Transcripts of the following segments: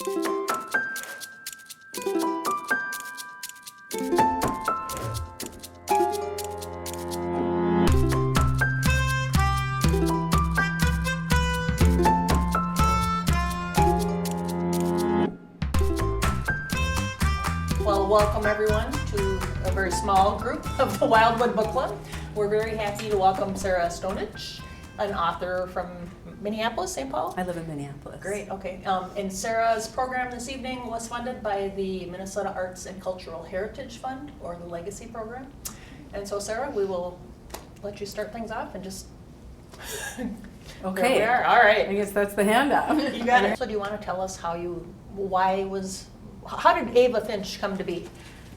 Well, welcome everyone to a very small group of the Wildwood Book Club. We're very happy to welcome Sarah Stonich, an author from Minneapolis, St. Paul? I live in Minneapolis. Great, okay. And Sarah's program this evening was funded by the Minnesota Arts and Cultural Heritage Fund, or the Legacy Program. And so Sarah, we will let you start things off and just... Okay. There we are, all right. I guess that's the handout. You got it. So do you want to tell us how did Ava Finch come to be?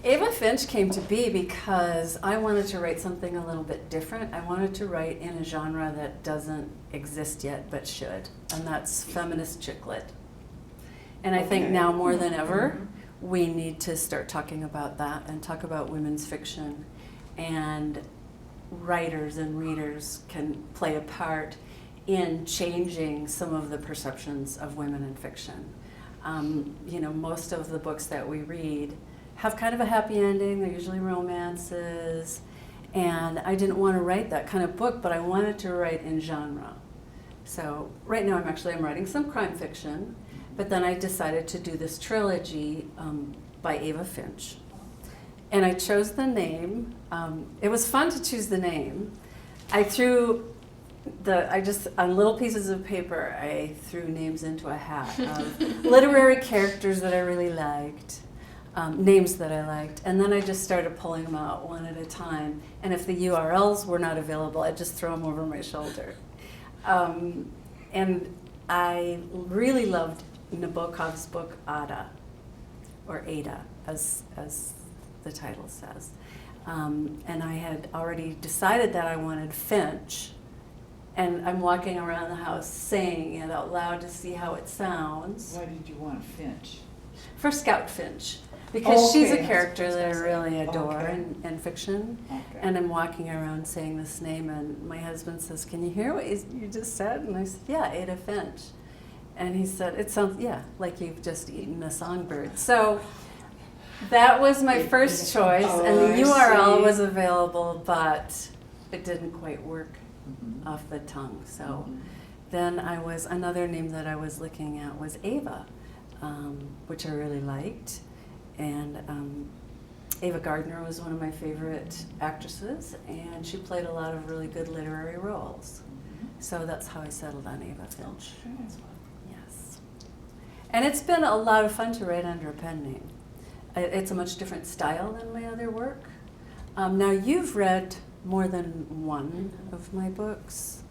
Ava Finch came to be because I wanted to write something a little bit different. I wanted to write in a genre that doesn't exist yet but should, and that's feminist chick lit. And I think now more than ever, we need to start talking about that and talk about women's fiction. And writers and readers can play a part in changing some of the perceptions of women in fiction. Most of the books that we read have kind of a happy ending. They're usually romances. And I didn't want to write that kind of book, but I wanted to write in genre. So right now I'm writing some crime fiction, but then I decided to do this trilogy by Ava Finch. And I chose the name. It was fun to choose the name. On little pieces of paper, I threw names into a hat of literary characters that I really liked, names that I liked, and then I just started pulling them out one at a time. And if the URLs were not available, I'd just throw them over my shoulder. And I really loved Nabokov's book Ada, or Ada, as the title says. And I had already decided that I wanted Finch. And I'm walking around the house saying it out loud to see how it sounds. Why did you want Finch? For Scout Finch, because she's a Okay. character that I really adore Okay. in fiction. Okay. And I'm walking around saying this name, and my husband says, "Can you hear what you just said?" And I said, "Yeah, Ada Finch." And he said, "It sounds, like you've just eaten a songbird." So that was my first choice, and the I URL see. was available, but it didn't quite work off the tongue. So then another name that I was looking at was Ava, which I really liked. And Ava Gardner was one of my favorite actresses, and she played a lot of really good literary roles. So that's how I settled on Ava Finch. Yes. And it's been a lot of fun to write under a pen name. It's a much different style than my other work. Now you've read more than one of my books,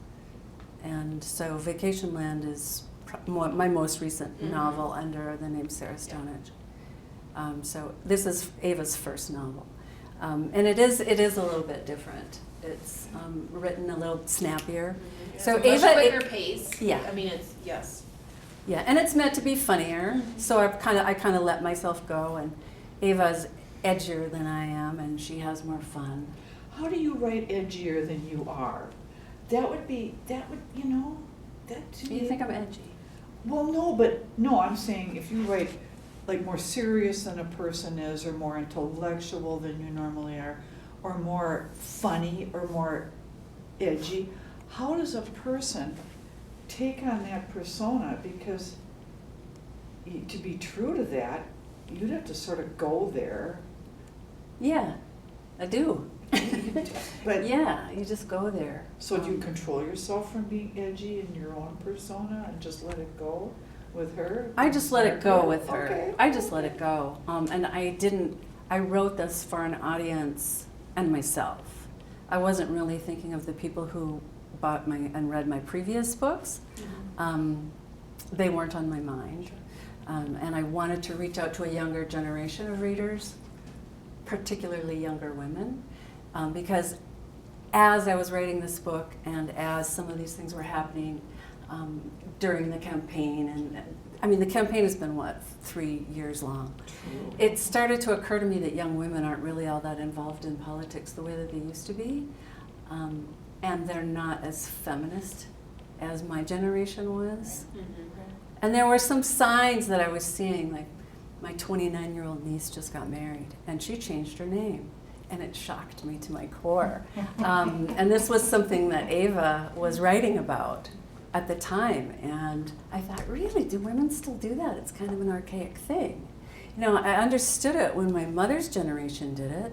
and so Vacation Land is my most recent novel under the name Sarah Stonich. So this is Ava's first novel, and it is a little bit different. It's written a little snappier. So Much Ava, quicker pace. yeah. I mean, it's, yes. Yeah, and it's meant to be funnier. So I kind of let myself go, and Ava's edgier than I am, and she has more fun. How do you write edgier than you are? That would, that to Do me. you think I'm edgy? Well, no, I'm saying if you write like more serious than a person is, or more intellectual than you normally are, or more funny, or more edgy, how does a person take on that persona? Because to be true to that, you'd have to sort of go there. Yeah, I do. But Yeah, you just go there. so do you control yourself from being edgy in your own persona and just let it go with her? I just let it go with her. Okay. I just let it go. And I wrote this for an audience and myself. I wasn't really thinking of the people who bought and read my previous books. They weren't on my mind. And I wanted to reach out to a younger generation of readers, particularly younger women, because as I was writing this book and as some of these things were happening during the campaign, and the campaign has been, 3 years long. True. It started to occur to me that young women aren't really all that involved in politics the way that they used to be, and they're not as feminist as my generation was. And there were some signs that I was seeing, like my 29-year-old niece just got married, and she changed her name. And it shocked me to my core. And this was something that Ava was writing about at the time. And I thought, really, do women still do that? It's kind of an archaic thing. You know, I understood it when my mother's generation did it.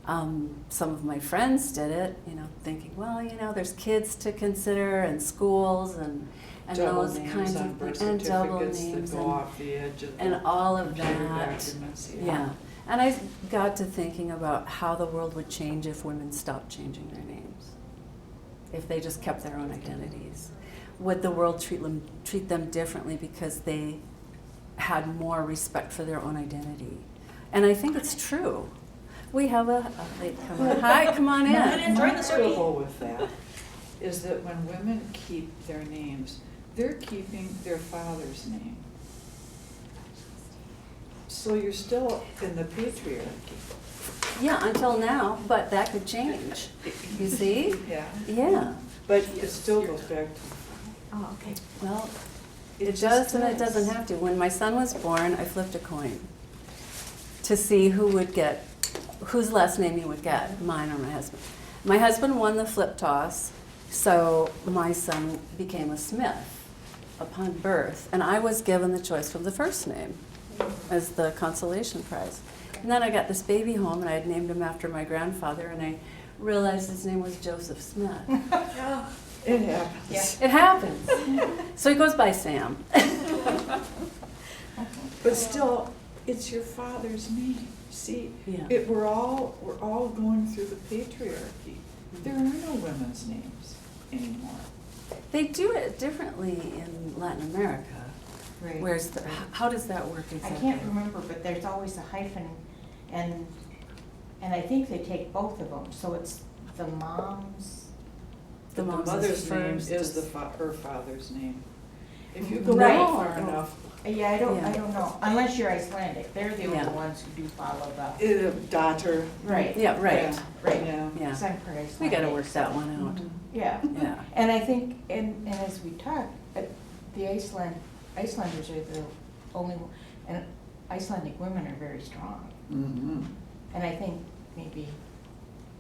Some of my friends did it, you know, thinking, well, you know, there's kids to consider and schools and double those names kinds on of birth things. And double certificates names that go off the edge of and the all of computer that. documents. Yeah. And I got to thinking about how the world would change if women stopped changing their names, if they just kept their own identities. Would the world treat them differently because they had more respect for their own identity? And I think it's true. We have a late comer. Hi, come on in. Join the My circle. trouble with that is that when women keep their names, they're keeping their father's name. So you're still in the patriarchy. Yeah, until now, but that could change. You see? Yeah. Yeah. But it still goes back to. Oh, okay. Well, It it does just and it does. doesn't have to. When my son was born, I flipped a coin to see who would get, whose last name he would get, mine or my husband. My husband won the flip toss, so my son became a Smith upon birth, and I was given the choice from the first name as the consolation prize. And then I got this baby home, and I had named him after my grandfather, and I realized his name was Joseph Smith. It happens. Yeah. It happens. So he goes by Sam. But still, it's your father's name. See, Yeah. we're all going through the patriarchy. There are no women's names anymore. They do it differently in Latin America. Right. Where's the, how does that work I exactly? can't remember, but there's always a hyphen, and I think they take both of them, so it's the mom's. The But mom's the mother's is name first. is her father's name. If you go Right. back far enough, Yeah, I Yeah. don't know, unless you're Icelandic, they're the Yeah. only ones who do follow the. daughter. Right. Yeah, right. Yeah, Right. Yeah. Yeah. 'Cause I'm part Icelandic. We gotta work that one out. Mhm. Yeah. Yeah. And I think, and as we talked, the Icelanders are the only, and Icelandic women are very strong. Mhm. And I think maybe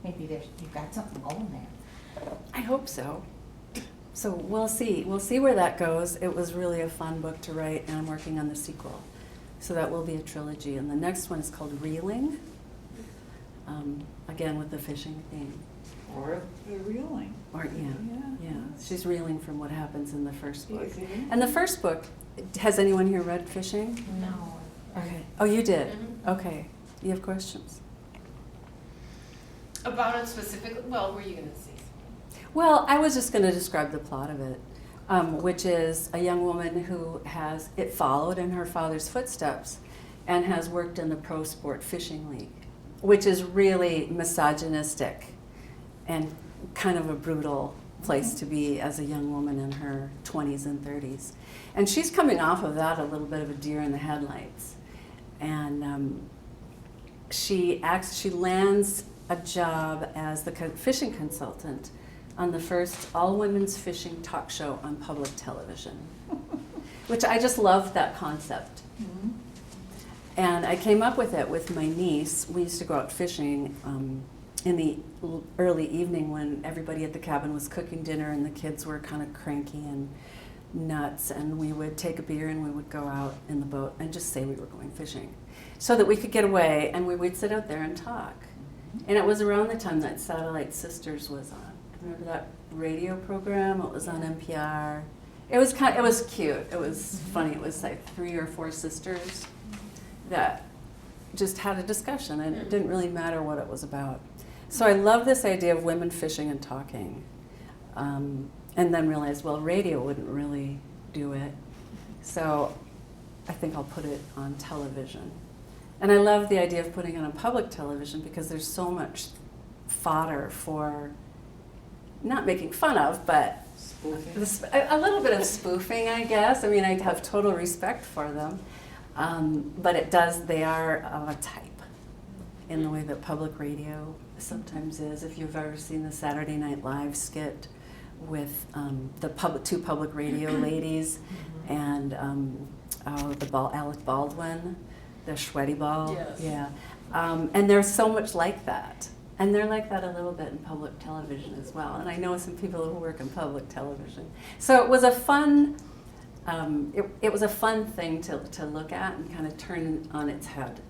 you've got something going there. I hope so. So we'll see. We'll see where that goes. It was really a fun book to write, and I'm working on the sequel. So that will be a trilogy. And the next one is called Reeling, again with the fishing theme. Or the reeling. Or, yeah. She's reeling from what happens in the first book. Easy. And the first book, has anyone here read Fishing? No. Okay. Oh, you did? Mhm. Okay. You have questions? About it specifically, well, were you gonna say something? Well, I was just going to describe the plot of it, which is a young woman who has it followed in her father's footsteps and has worked in the pro sport fishing league, which is really misogynistic and kind of a brutal place to be as a young woman in her 20s and 30s. And she's coming off of that a little bit of a deer in the headlights. And she lands a job as the fishing consultant on the first all-women's fishing talk show on public television, which I just loved that concept. Mhm. And I came up with it with my niece. We used to go out fishing in the early evening when everybody at the cabin was cooking dinner and the kids were kind of cranky and nuts, and we would take a beer and we would go out in the boat and just say we were going fishing so that we could get away, and we would sit out there and talk. And it was around the time that Satellite Sisters was on. Remember that radio program? It was on NPR. It was cute. It was funny. It was like 3 or 4 sisters that just had a discussion, and it didn't really matter what it was about. So I love this idea of women fishing and talking, and then realized, well, radio wouldn't really do it. So I think I'll put it on television. And I love the idea of putting it on public television because there's so much fodder for not making fun of, but Spoofing. a little bit of spoofing, I guess. I mean, I have total respect for them. But they are of a type in the way that public radio sometimes is. If you've ever seen the Saturday Night Live skit two public radio ladies, and Alec Baldwin, the Sweaty Ball. Yes. Yeah. And there's so much like that. And they're like that a little bit in public television as well. And I know some people who work in public television. So it was a fun, it was a fun thing to look at and kind of turn on its head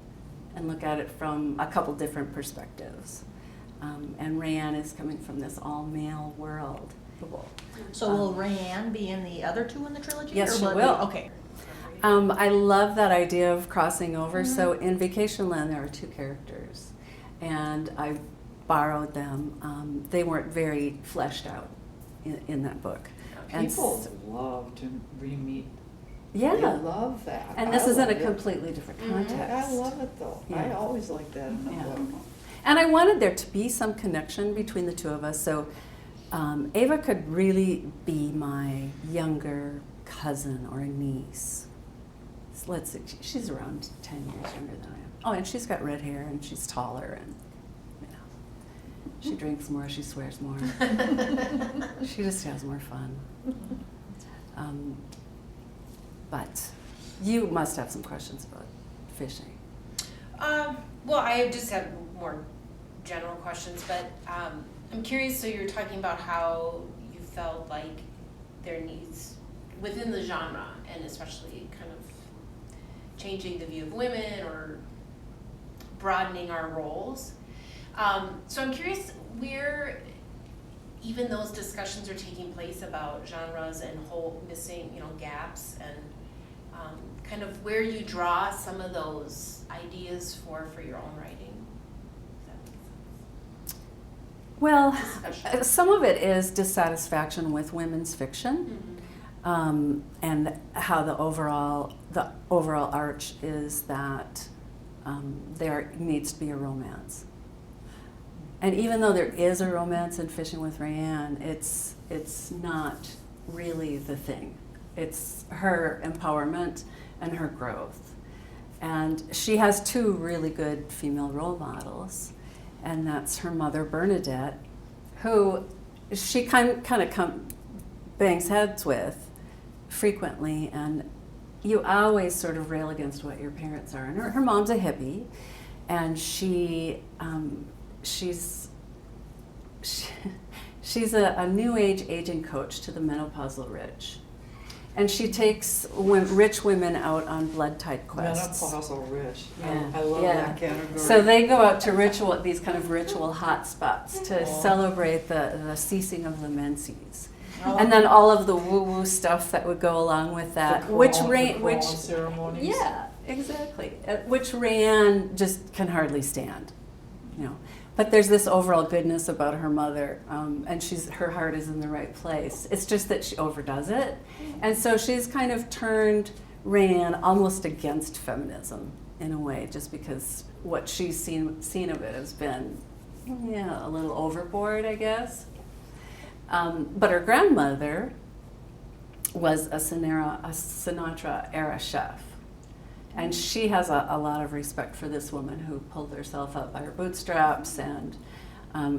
and look at it from a couple different perspectives. And RayAnne is coming from this all-male world. So will RayAnne be in the other two in the trilogy? Yes, or she it be- will. Okay. I love that idea of crossing over. So in Vacation Land, there are two characters, and I borrowed them. They weren't very fleshed out in that book. And People love to re-meet. yeah, They love that. and this I is in a love it. completely different context. I love it though. I Yeah. always like that in the Yeah. book. And I wanted there to be some connection between the two of us. So Ava could really be my younger cousin or niece. So let's see, she's around 10 years younger than I am. Oh, and she's got red hair and she's taller and she drinks more, she swears more. She just has more fun. But you must have some questions about fishing. Well, I just have more general questions, but I'm curious, so you're talking about how you felt like there needs, within the genre, and especially kind of changing the view of women or broadening our roles. So I'm curious where even those discussions are taking place about genres and whole missing, gaps, and kind of where you draw some of those ideas for your own writing. Does that make sense? Well, Discussion. some of it is dissatisfaction with women's fiction, and how the overall arch is that there needs to be a romance. And even though there is a romance in Fishing with RayAnne, it's not really the thing. It's her empowerment and her growth. And she has two really good female role models, and that's her mother, Bernadette, who she kind of bangs heads with frequently, and you always sort of rail against what your parents are. And her mom's a hippie, and she's a new age aging coach to the menopausal rich. And she takes rich women out on blood-type quests. Menopausal rich. Yeah. I love Yeah. that category. So they go out to these kind of ritual hot spots to celebrate the ceasing of the menses. And then all of the woo-woo stuff that would go along with that, which ceremonies. yeah, exactly, which RayAnne just can hardly stand, But there's this overall goodness about her mother, and her heart is in the right place. It's just that she overdoes it, and so she's kind of turned RayAnne almost against feminism in a way, just because what she's seen of it has been, a little overboard, I guess. But her grandmother was a Sinatra-era chef. And she has a lot of respect for this woman who pulled herself up by her bootstraps and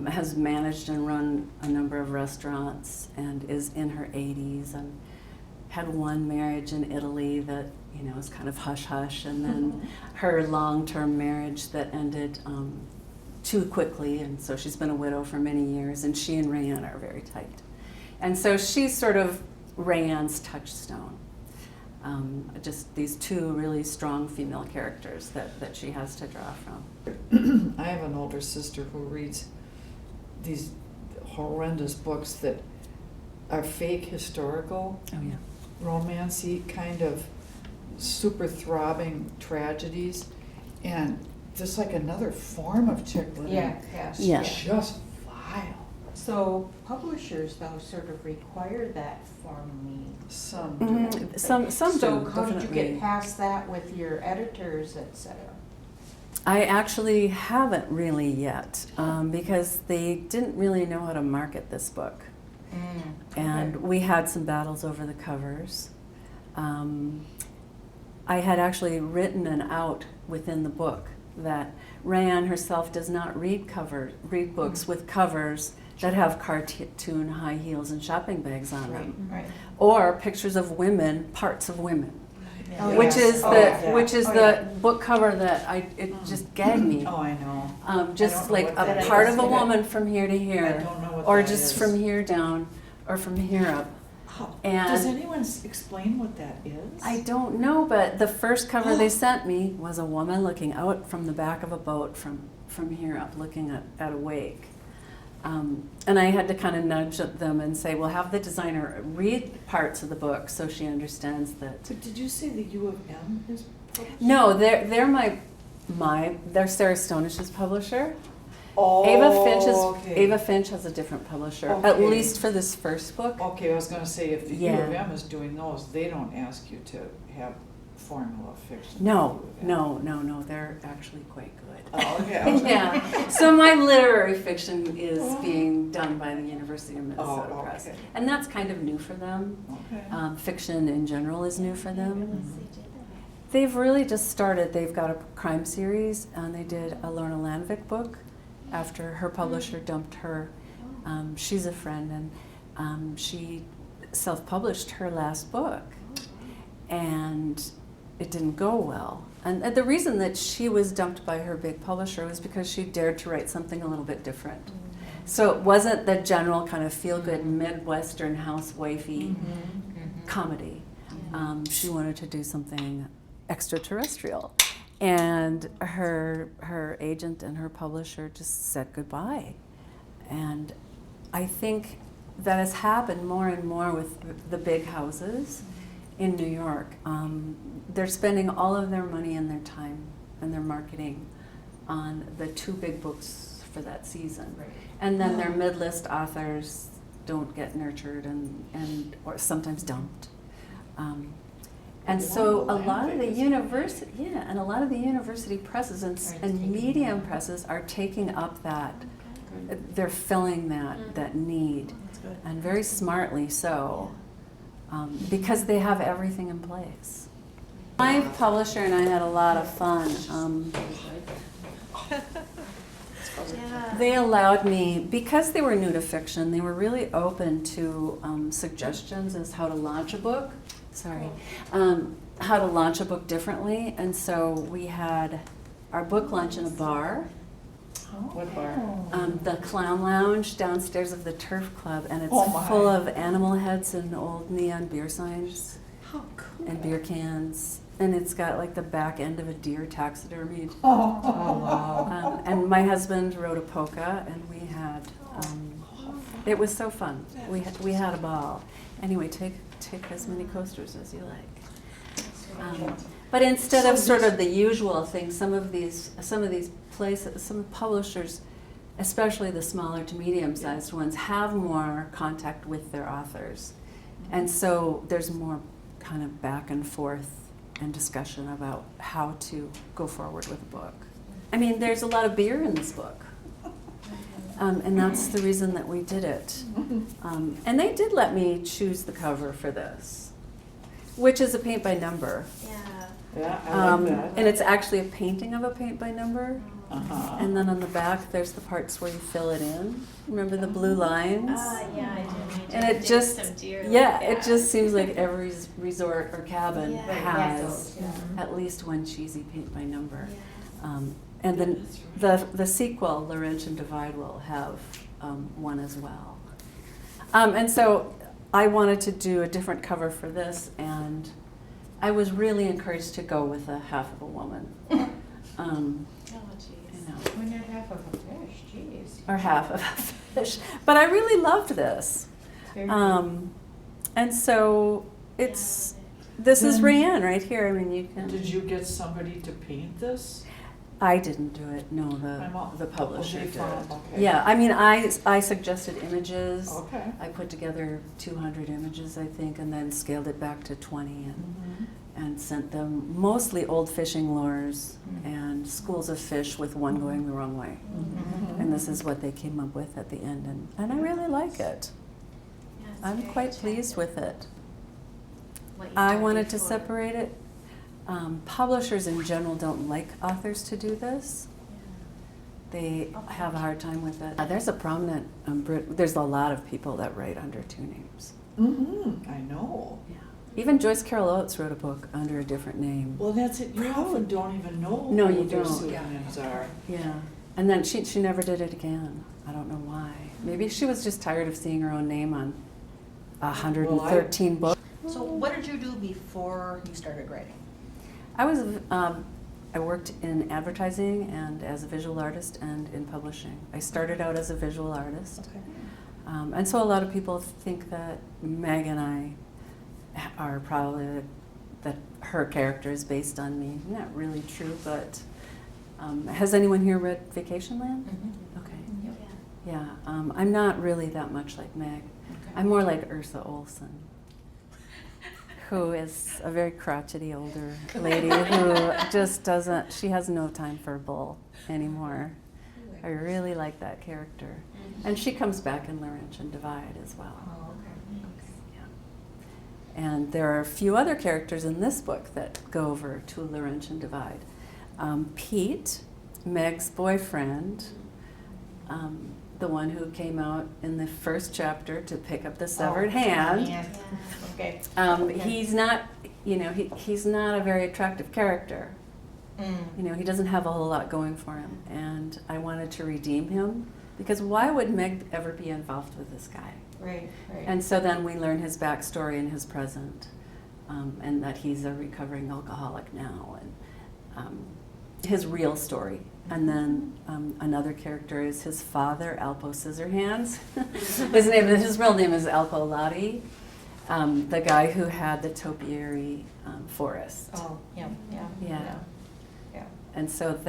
has managed and run a number of restaurants and is in her 80s and had one marriage in Italy that, is kind of hush-hush, and then her long-term marriage that ended too quickly, and so she's been a widow for many years, and she and RayAnne are very tight. And so she's sort of RayAnne's touchstone. Just these two really strong female characters that she has to draw from. I have an older sister who reads these horrendous books that are fake historical, Oh yeah. romancy, kind of super throbbing tragedies, and just like another form of chick lit. Yeah. Yeah. Just vile. So publishers though sort of require that from me. Some do. Some So do, how did you definitely. get past that with your editors, et cetera? I actually haven't really yet, because they didn't really know how to market this book. And we had some battles over the covers. I had actually written an out within the book that RayAnne herself does not read books with covers that have cartoon high heels and shopping bags on them. Right. Or pictures of women, parts of women. Oh, Which yes. is Oh, the yeah. which is Oh, the yeah. book cover that it just gagged me. Oh, I know. I Just don't know like what a that part is. of a woman from here to I here, don't know what or that just is. from here down, or from here up. Does And anyone explain what that is? I don't know, but the first cover they sent me was a woman looking out from the back of a boat from here up, looking at a wake. And I had to kind of nudge them and say, well, have the designer read parts of the book so she understands that. But did you say the U of M is published? No, they're they're Sarah Stonich's publisher. Oh, okay. Ava Finch has a different publisher, at Okay. least for this first book. Okay, I was gonna say, if the U of Yeah. M is doing those, they don't ask you to have formula fiction. No, U of M. no, they're actually quite good. Oh, okay. Yeah, so my literary fiction is being done by the University of Minnesota Oh, Press. okay. And that's kind of new for them. Okay. Fiction in general is new for them. They've really just started, they've got a crime series, and they did a Lorna Landvik book after her publisher dumped her. She's a friend, and she self-published her last book, and it didn't go well. And the reason that she was dumped by her big publisher was because she dared to write something a little bit different. So it wasn't the general kind of feel-good Midwestern housewifey comedy. She wanted to do something extraterrestrial. And her agent and her publisher just said goodbye. And I think that has happened more and more with the big houses in New York. They're spending all of their money and their time and their marketing on the 2 big books for that season. Right. And then their mid-list authors don't get nurtured and or sometimes dumped. And so a lot of the university presses and medium presses are taking up that, they're filling that need, and very smartly so, because they have everything in place. My publisher and I had a lot of fun. They allowed me, because they were new to fiction, they were really open to suggestions as how to launch a book. How to launch a book differently. And so we had our book launch in a bar, What bar? the Clown Lounge downstairs of the Turf Club, and it's Oh my. full of animal heads and old neon beer signs How cool. and beer cans. And it's got like the back end of a deer taxidermied. Oh, wow. And my husband wrote a polka, and we had, it was so fun. We had a ball. Anyway, take as many coasters as you like. But instead of sort of the usual thing, some of these places, some publishers, especially the smaller to medium-sized ones, have more contact with their authors. And so there's more kind of back and forth and discussion about how to go forward with a book. I mean, there's a lot of beer in this book. And that's the reason that we did it. And they did let me choose the cover for this, which is a paint by number. yeah, I like that. And it's actually a painting of a paint by number. Uh-huh. And then on the back, there's the parts where you fill it in. Remember the blue lines? Yeah, I did. And it just, some deer it just seems like every resort or cabin Yeah. has Yeah. at least one cheesy paint by number. Yeah. And then the sequel, Laurentian Divide, will have one as well. And so I wanted to do a different cover for this, and I was really encouraged to go with a half of a woman. Oh, jeez. You know, When you're half of a fish, geez. or half of a fish. But I really loved this. Very good. And so this is Then- RayAnne right here. I mean, you can. Did you get somebody to paint this? I didn't do it. No, I'm all- the publisher they did. found- okay. Yeah, I mean, I suggested images. Okay. I put together 200 images, I think, and then scaled it back to 20 and sent them mostly old fishing lures and schools of fish with one going the wrong way. Mhm. And this is what they came up with at the end, and I really like it. Yeah, it's I'm very quite pleased with attractive. it. What you I said wanted to before. separate it. Publishers in general don't like authors to do this. They have a hard time with it. There's a prominent there's a lot of people that write under two names. Mm-hmm, I know. Yeah. Even Joyce Carol Oates wrote a book under a different name. Well, that's it. You often don't even know No, who you their don't. pseudonyms are. Yeah. And then she never did it again. I don't know why. Maybe she was just tired of seeing her own name on 113 books. So what did you do before you started writing? I worked in advertising and as a visual artist and in publishing. I started out as a visual artist. Okay. And so a lot of people think that Meg and I are probably, that her character is based on me. Not really true, but has anyone here read Vacationland? Mhm. Okay. Yeah. Yeah, I'm not really that much like Meg. Okay. I'm more like Ursa Olsen, who is a very crotchety older lady who just doesn't, she has no time for a bull anymore. I really like that character. And she comes back in Laurentian Divide as well. Oh, okay. Yeah. And there are a few other characters in this book that go over to Laurentian Divide. Pete, Meg's boyfriend, the one who came out in the first chapter to pick up the severed hand. Yeah. Okay. He's not, he's not a very attractive character. He doesn't have a whole lot going for him, and I wanted to redeem him because why would Meg ever be involved with this guy? Right, right. And so then we learn his backstory and his present, and that he's a recovering alcoholic now, and his real story. And then another character is his father, Alpo Scissorhands. His real name is Alpo Lottie, the guy who had the topiary forest. Oh, yeah. Yeah. Yeah. And so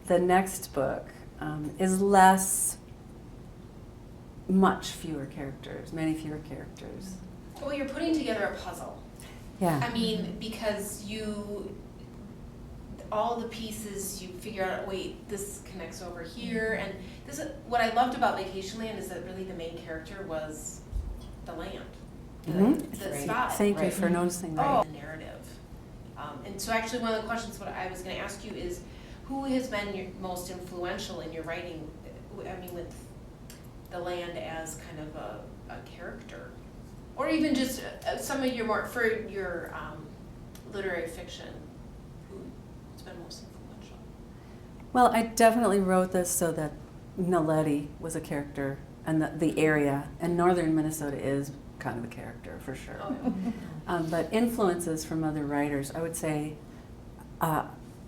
the next book is much fewer characters, many fewer characters. Well, you're putting together a puzzle. Yeah. I mean, because all the pieces, you figure out, wait, this connects over here, and this is, what I loved about Vacationland is that really the main character was the land, the spot. Thank you for noticing that. The narrative. And so actually one of the questions what I was gonna ask you is, who has been your most influential in your writing, I mean, with the land as kind of a character? Or even just some of your for your literary fiction, who's been most influential? Well, I definitely wrote this so that Naledi was a character, and the area, and northern Minnesota is kind of a character for sure. Oh, But influences from other writers, I would say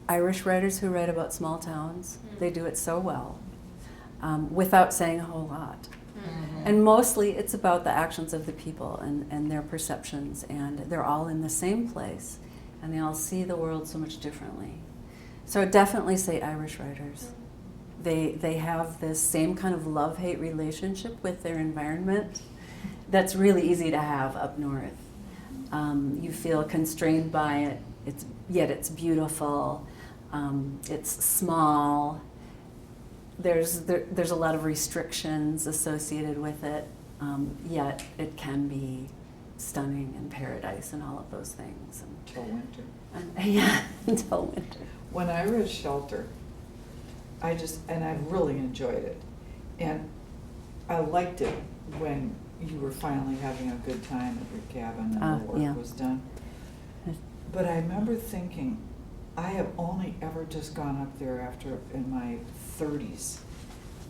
Irish writers who write about small towns, they do it so well, without saying a whole lot. And mostly it's about the actions of the people and their perceptions, and they're all in the same place, and they all see the world so much differently. So I'd definitely say Irish writers. They have this same kind of love-hate relationship with their environment that's really easy to have up north. You feel constrained by it, yet it's beautiful, it's small. There's a lot of restrictions associated with it, yet it can be stunning and paradise and all of those things. Till winter. Yeah, until winter. When I read Shelter, I really enjoyed it. And I liked it when you were finally having a good time at your cabin and the work yeah. was done. But I remember thinking, I have only ever just gone up there after in my 30s,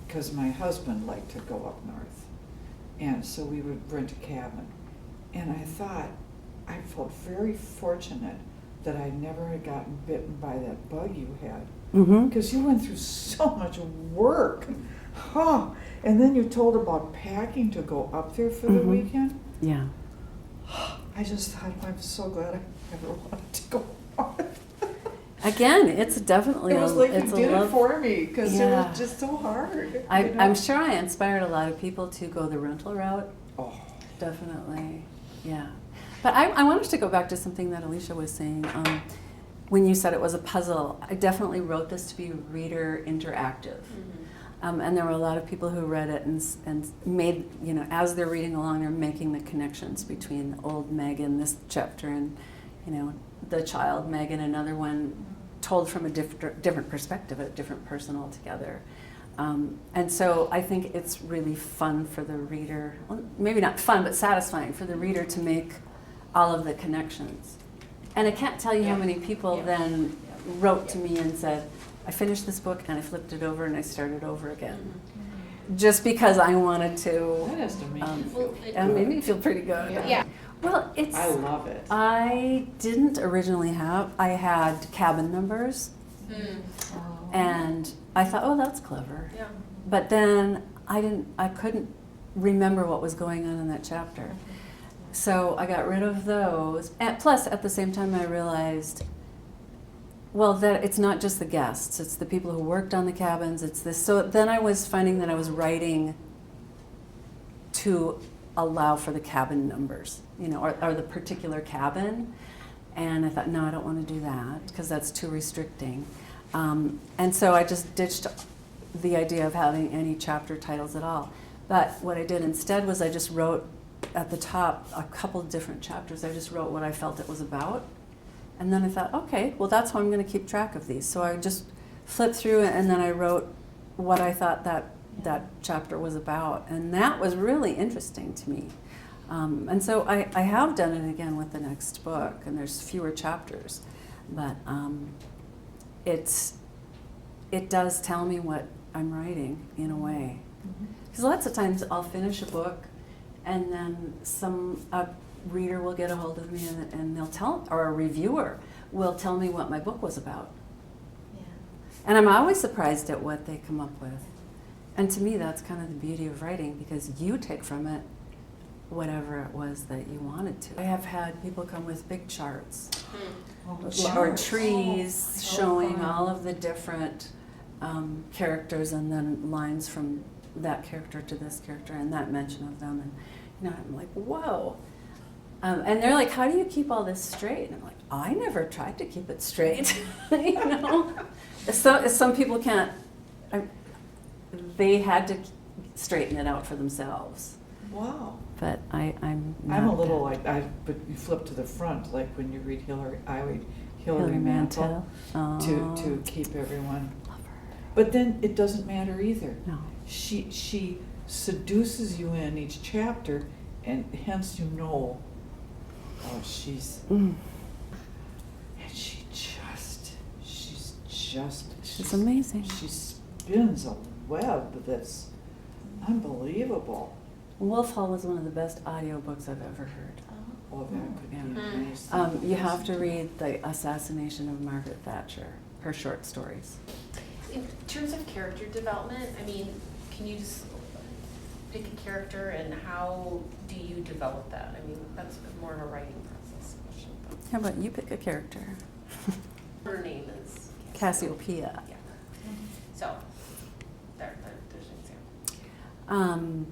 because my husband liked to go up north. And so we would rent a cabin. And I thought, I felt very fortunate that I never had gotten bitten by that bug you had. Because you went through so much work. Oh, and then you told about packing to go up there for the weekend. Yeah. I just thought, I'm so glad I never wanted to go north. Again, it's definitely It was like it's you a did love. it for me, because it Yeah. was just so hard. I'm sure I inspired a lot of people to go the rental route. Oh, Definitely, yeah. But I wanted to go back to something that Alicia was saying. When you said it was a puzzle, I definitely wrote this to be reader interactive. And there were a lot of people who read it and made, as they're reading along, they're making the connections between old Meg in this chapter and, the child Meg in another one, told from a different perspective, a different person altogether. And so I think it's really fun for the reader, well, maybe not fun, but satisfying for the reader to make all of the connections. And I can't tell you how many people then wrote to me and said, I finished this book and I flipped it over and I started over again. Just because I wanted to. That has to make you feel Well, it- Made me feel pretty good. Yeah. Well, it's. I love it. I didn't originally have. I had cabin numbers, and I thought, oh, that's clever. Yeah. But then I couldn't remember what was going on in that chapter. So I got rid of those. And plus, at the same time, I realized, well, that it's not just the guests, it's the people who worked on the cabins, it's this. So then I was finding that I was writing to allow for the cabin numbers, or the particular cabin. And I thought, no, I don't want to do that because that's too restricting. And so I just ditched the idea of having any chapter titles at all. But what I did instead was I just wrote at the top a couple different chapters. I just wrote what I felt it was about. And then I thought, okay, well, that's how I'm going to keep track of these. So I just flipped through it, and then I wrote what I thought that chapter was about. And that was really interesting to me. And so I have done it again with the next book, and there's fewer chapters. But it does tell me what I'm writing in a way. Because lots of times I'll finish a book, and then a reader will get a hold of me, and they'll tell, or a reviewer will tell me what my book was about. Yeah. And I'm always surprised at what they come up with. And to me, that's kind of the beauty of writing, because you take from it whatever it was that you wanted to. I have had people come with big charts, or trees showing all of the different characters, and then lines from that character to this character, and that mention of them. And I'm like, whoa. And they're like, how do you keep all this straight? And I'm like, I never tried to keep it straight. So, some people can't. They had to straighten it out for themselves. Wow. But I'm not I'm a little that. like, but you flip to the front, like when you read I read Hilary Mantel to keep everyone. Love her. But then it doesn't matter either. No. She seduces you in each chapter, and hence oh, she's, and She's amazing. She spins a web that's unbelievable. Wolf Hall was one of the best audiobooks I've ever heard. Oh, that could be Yeah. amazing. You have to read The Assassination of Margaret Thatcher, her short stories. In terms of character development, I mean, can you just pick a character and how do you develop that? I mean, that's more of a writing process question. But How about you pick a character? her name is Cassiopeia. Yeah. So, there's an example.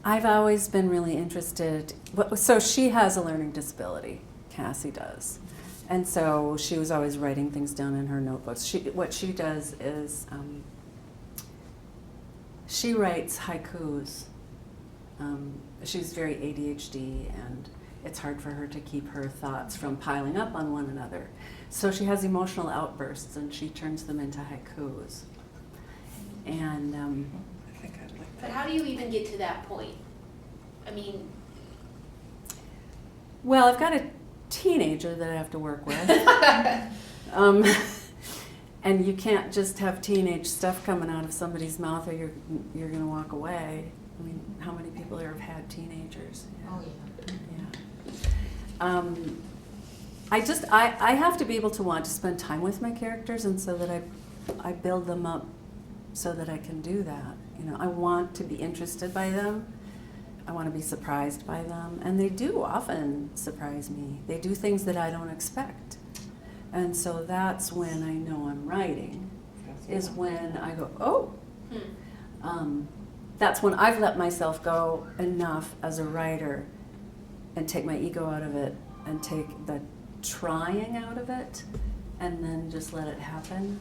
I've always been really interested. So she has a learning disability, Cassie does. And so she was always writing things down in her notebooks. What she does is she writes haikus. She's very ADHD, and it's hard for her to keep her thoughts from piling up on one another. So she has emotional outbursts, and she turns them into haikus. And I think I'd like But how do you even get to that point? I mean, well, I've got a teenager that I have to work with. And you can't just have teenage stuff coming out of somebody's mouth, or you're going to walk away. I mean, how many people here have had teenagers? Oh, Yeah. I have to be able to want to spend time with my characters, and so that I build them up so that I can do that. I want to be interested by them. I want to be surprised by them, and they do often surprise me. They do things that I don't expect. And so that's when I know I'm writing, is when I go, oh. That's when I've let myself go enough as a writer and take my ego out of it and take the trying out of it, and then just let it happen.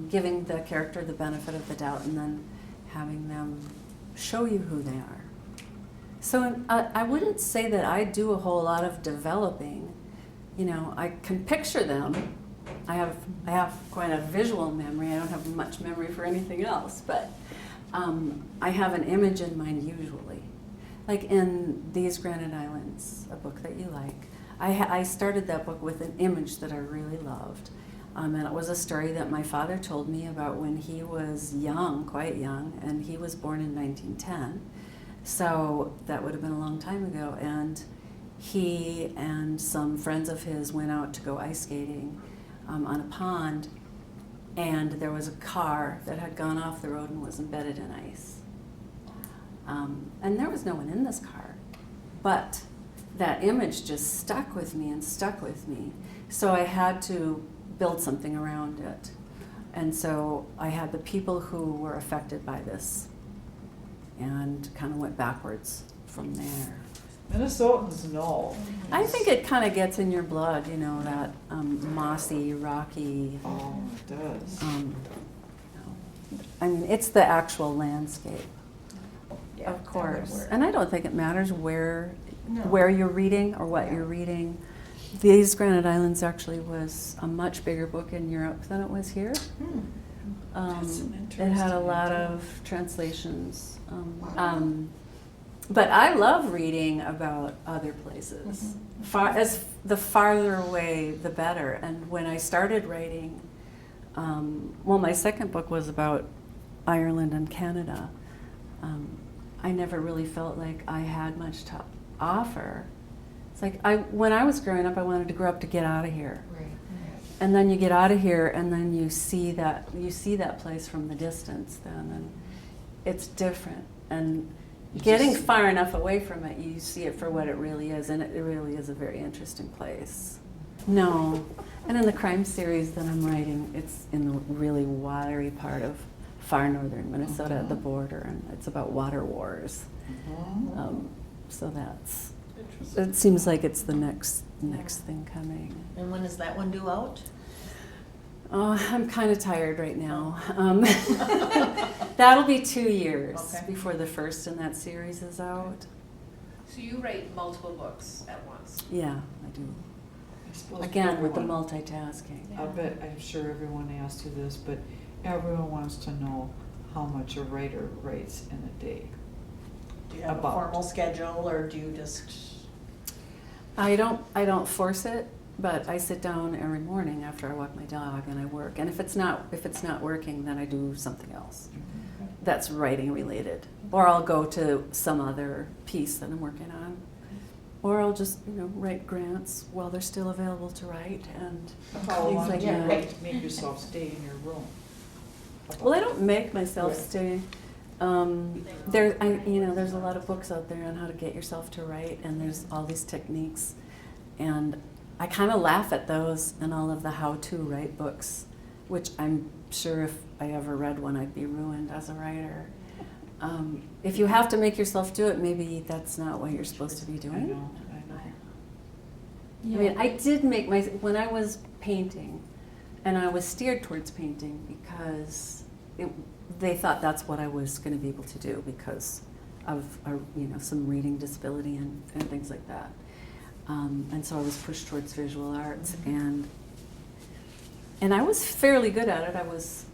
Giving the character the benefit of the doubt, and then having them show you who they are. So I wouldn't say that I do a whole lot of developing. I can picture them, I have quite a visual memory. I don't have much memory for anything else, but I have an image in mind usually. Like in These Granite Islands, a book that you like, I started that book with an image that I really loved. And it was a story that my father told me about when he was young, quite young, and he was born in 1910. So that would have been a long time ago. And he and some friends of his went out to go ice skating on a pond, and there was a car that had gone off the road and was embedded in ice. And there was no one in this car, but that image just stuck with me and stuck with me. So I had to build something around it. And so I had the people who were affected by this and kind of went backwards from there. Minnesotans know. I think it kind of gets in your blood, you know, that mossy, rocky. Oh, it does. I mean, it's the actual landscape, Yeah, of that would course. work. And I don't think it matters where No. you're reading or what Yeah. you're reading. These Granite Islands actually was a much bigger book in Europe than it was here. Hmm. That's an It had a interesting lot idea. of translations. Wow. But I love reading about other places. Mhm. The farther away, the better. And when I started writing, well, my second book was about Ireland and Canada. I never really felt like I had much to offer. It's like when I was growing up, I wanted to grow up to get out of here. Right. And then you get out of here, and then you see that place from the distance. Then, and it's different. And You getting just- far enough away from it, you see it for what it really is, and it really is a very interesting place. No, and in the crime series that I'm writing, it's in the really watery part of far northern Minnesota at the border, and it's about water wars. Mhm. So it seems like it's the next thing coming. And when is that one due out? Oh, I'm kind of tired right now. That'll be 2 years Okay. before the first in that series is out. So you write multiple books at once? Yeah, I do. I suppose Again, with the everyone- multitasking. I bet, I'm sure everyone asked you this, but everyone wants to know how much a writer writes in a day. Do you have a About. formal schedule, or do you just? I don't force it, but I sit down every morning after I walk my dog and I work. And if it's not working, then I do something else that's writing related, or I'll go to some other piece that I'm working on, or I'll just write grants while they're still available to write and How things long like do you that. make yourself stay in your room? Well, I don't make myself Right. stay. There's a lot of books out there on how to get yourself to write, and there's all these techniques, and I kind of laugh at those and all of the how-to write books, which I'm sure if I ever read one, I'd be ruined as a writer. If you have to make yourself do it, maybe that's not what you're supposed to be I doing. know. I mean, I did when I was painting, and I was steered towards painting because they thought that's what I was going to be able to do because of some reading disability and things like that. And so I was pushed towards visual arts, and I was fairly good at it. I was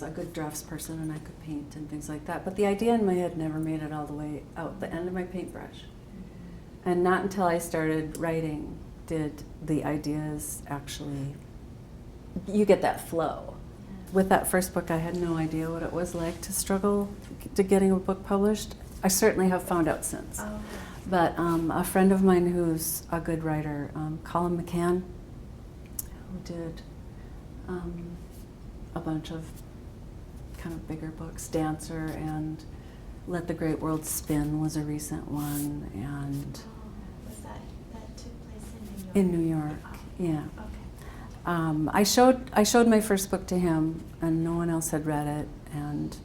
a good draftsperson, and I could paint and things like that. But the idea in my head never made it all the way out the end of my paintbrush. And not until I started writing did the ideas actually, you get that flow. With that first book, I had no idea what it was like to struggle to getting a book published. I certainly have found out since. Oh, But a friend of mine who's a good writer, Colin McCann, who did a bunch of kind of bigger books, Dancer and Let the Great World Spin was a recent one, and was that took place in New York? in New York, Oh, yeah. okay. I showed my first book to him, and no one else had read it, and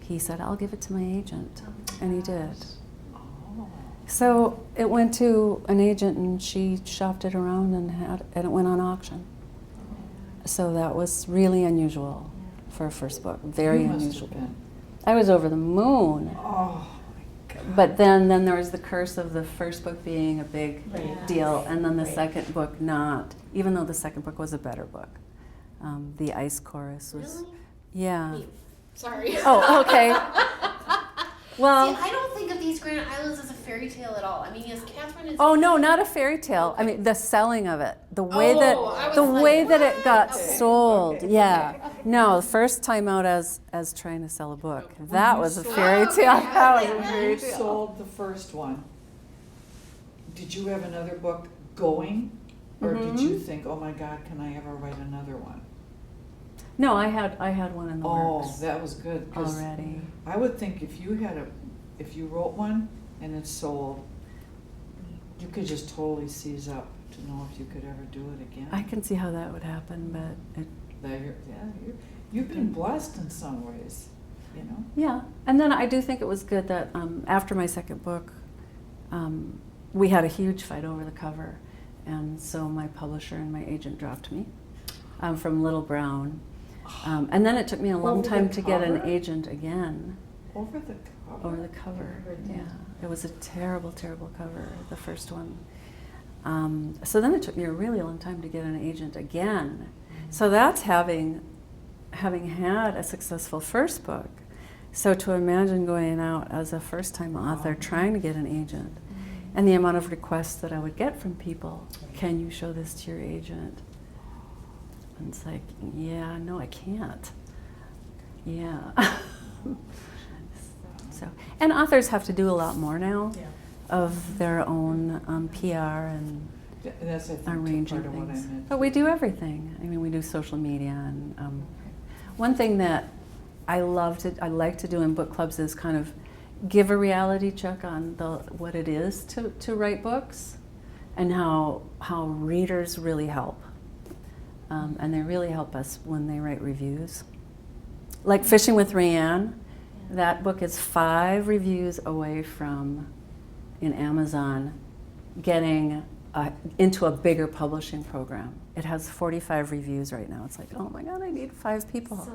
he said, "I'll give it to my agent," Oh my and he gosh. did. Oh. So it went to an agent, and she shopped it around, and it went on auction. So that was really unusual for a first book. Very You must have unusual. been. I was over the moon. Oh my but then there was the curse of the first book being a big Right. deal, and then the Right. second book not, even though the second book was a better book. The Ice Chorus was, Really? yeah. Sorry. Oh, okay. Well, See, I don't think of these Granite Islands as a fairy tale at all. I mean, yes, Catherine is. oh no, not a fairy tale. I mean, the selling of it, the way Oh, I that was the like, way that it what? got Okay. sold. Okay. Yeah. No, the first time out as trying to sell a book, Okay. that you was a sold- fairy Okay, tale. I That was like a that. fairy You tale. sold the first one. Did you have another book going? Or did you Mhm. think, oh my God, can I ever write another one? No, I had one in the Oh, works that was good, 'cause already. I would think if you wrote one and it sold, you could just totally seize up to know if you could ever do it again. I can see how that would happen, but it, You've been blessed in some ways, you know? yeah. And then I do think it was good that after my second book, we had a huge fight over the cover, and so my publisher and my agent dropped me from Little Brown. And then it took me a long Over the time to get an cover? agent again Over the cover? over the cover. Yeah, it was a terrible, terrible cover, the first one. So then it took me a really long time to get an agent again. So that's having had a successful first book. So to imagine going out as a first-time author trying to get an agent, and the amount of requests that I would get from people, can you show this to your agent? And it's like, yeah, no, I can't. Yeah. So, and authors have to do a lot more now Yeah. of their own PR and That's, I think, arranging part of what I things. meant. But we do everything. I mean, we do social media, and one thing that I like to do in book clubs is kind of give a reality check on what it is to write books, and how readers really help, and they really help us when they write reviews. Like Fishing with RayAnne, that book is 5 reviews away from, in Amazon, getting into a bigger publishing program. It has 45 reviews right now. It's like, oh my God, I need 5 people.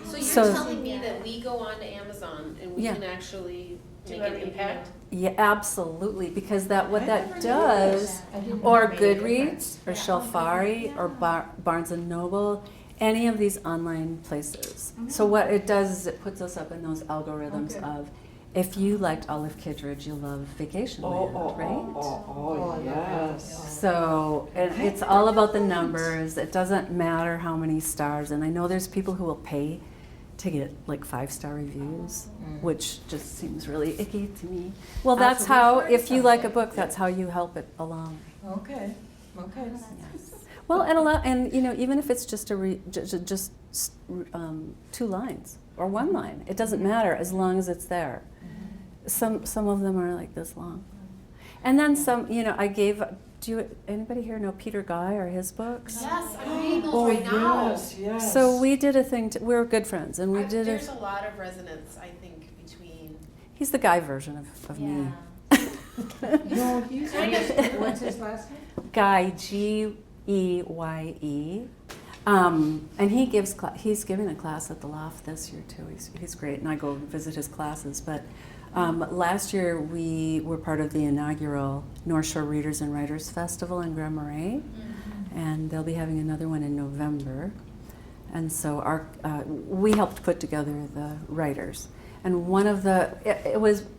So you're So- telling me that we go on to Amazon and we Yeah. can actually Do make a an review. impact? Yeah, absolutely, because what I that never does, I didn't or know it made a Goodreads, or Yeah. Shelfari, or Barnes and Noble, any of these online places. So what it does is it puts us up in those algorithms Okay. of, if you liked Olive Kitteridge, you'll love Vacationland, right? Oh, yes. So, and it's all about the numbers. It doesn't matter how many stars. And I know there's people who will pay to get like 5-star reviews, which just seems really icky to me. Well, that's how, if you like a book, that's how you help it along. Okay, okay. Well, and you know, even if it's just just 2 lines or 1 line, it doesn't matter as long as it's there. Some of them are like this long, and then some. You know, anybody here know Peter Guy or his books? Yes, I'm reading those Oh, right now. yes. So we did a thing. We're good friends, and we did There's it. a lot of resonance, I think, between. He's the Guy version of me. No, he's, what's his last name? Guy, Geye. And he's giving a class at the Loft this year too. He's great, and I go visit his classes. But last year we were part of the inaugural North Shore Readers and Writers Festival in Grand Marais, and they'll be having another one in November. And so we helped put together the writers. And one of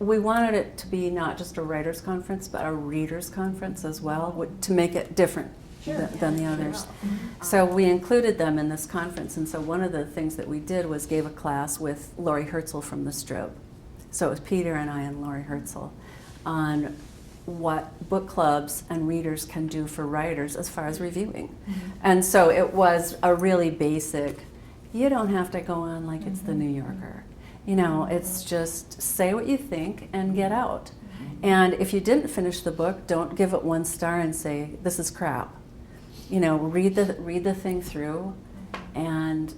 we wanted it to be not just a writers conference, but a readers conference as well, to make it different than the others. So we included them in this conference, and so one of the things that we did was gave a class with Lori Herzl from the Strobe. So it was Peter and I and Lori Herzl on what book clubs and readers can do for writers as far as reviewing. And so it was a really basic, you don't have to go on like it's the New Yorker. You know, it's just say what you think and get out. And if you didn't finish the book, don't give it 1 star and say, this is crap. You know, read the thing through, and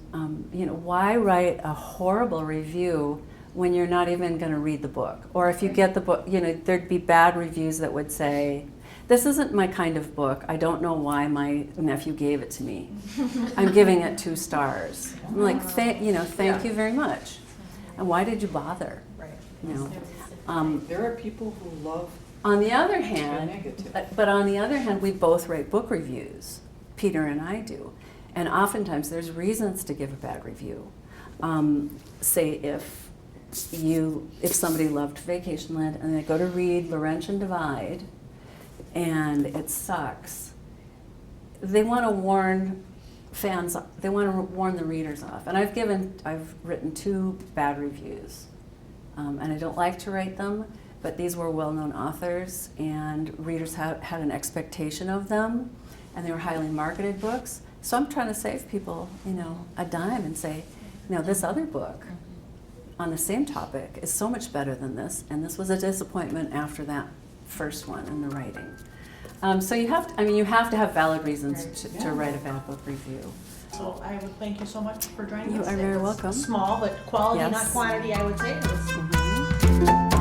you know, why write a horrible review when you're not even going to read the book? Or if you get the book, you know, there'd be bad reviews that would say, this isn't my kind of book. I don't know why my nephew gave it to me. I'm giving it 2 stars. I'm like, thank you very much. And why did you bother? Right. You know. There are people who love On the other to be hand, negative. but on the other hand, we both write book reviews. Peter and I do. And oftentimes there's reasons to give a bad review. Say if somebody loved Vacationland and they go to read Laurentian Divide and it sucks, they want to warn fans, they want to warn the readers off. And I've written 2 bad reviews. And I don't like to write them, but these were well-known authors and readers had an expectation of them, and they were highly marketed books. So I'm trying to save people, a dime and say, this other book on the same topic is so much better than this, and this was a disappointment after that first one in the writing. So you have to have valid reasons to write a bad book review. So I would thank you so much for joining You us. are It very was welcome. Small, but quality, Yes. not quantity, I would say. It was Mhm.